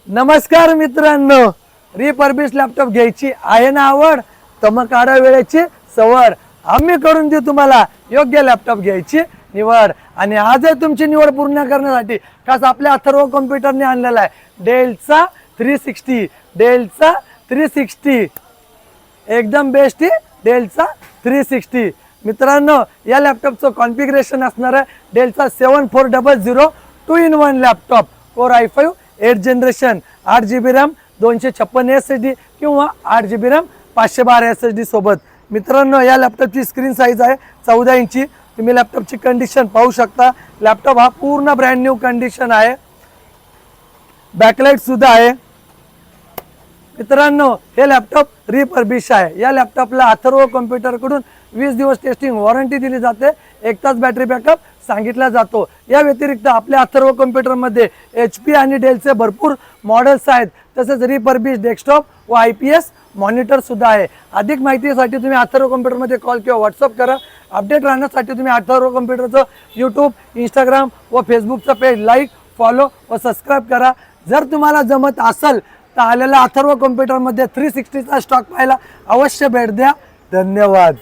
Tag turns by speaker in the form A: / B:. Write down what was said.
A: नमस्कार मित्रांनो, refurbish laptop घ्यायची आहे ना आवड, तर मग काढा वेळेची सवड. आम्ही करून देऊ तुम्हाला योग्य लॅपटॉप घ्यायची निवड. आणि आजही तुमची निवड पूर्ण करण्यासाठी खास आपल्या अथर्व कॉम्प्युटरने आणलेला आहे डेलचा 360 एकदम बेस्ट डेलचा 360. मित्रांनो, या लॅपटॉपचं कॉन्फिगरेशन असणार आहे डेलचा 7400 2-in-1 laptop. Core i5 8 generation, 8GB RAM, 256 SSD किंवा 8GB रॅम 512 SSD सोबत. मित्रांनो, या लॅपटॉपची स्क्रीन साईज आहे 14 इंची. तुम्ही लॅपटॉपची कंडिशन पाहू शकता. लॅपटॉप हा पूर्ण ब्रँड न्यू कंडिशन आहे. बॅकलाइट सुद्धा आहे. मित्रांनो, हे लॅपटॉप रिफर्बिश आहे. या लॅपटॉपला अथर्व कॉम्प्युटरकडून 20 दिवस टेस्टिंग वॉरंटी दिली जाते. 1 तास बॅटरी बॅकअप सांगितला जातो. या व्यतिरिक्त आपल्या अथर्व कॉम्प्युटरमध्ये HP आणि डेलचे भरपूर मॉडेल्स आहेत. तसेच रिफर्बिश डेस्कटॉप व IPS मॉनिटर सुद्धा आहे. अधिक माहितीसाठी तुम्ही अथर्व कॉम्प्युटरमध्ये कॉल किंवा व्हॉट्सअप करा. अपडेट राहण्यासाठी तुम्ही अथर्व कॉम्प्युटरचं यूट्यूब, इंस्टाग्राम व फेसबुकचं पेज लाईक, फॉलो व सबस्क्राईब करा. जर तुम्हाला जमत असेल तर आलेला अथर्व कॉम्प्युटरमध्ये 360चा स्टॉक पाहायला अवश्य भेट द्या. धन्यवाद.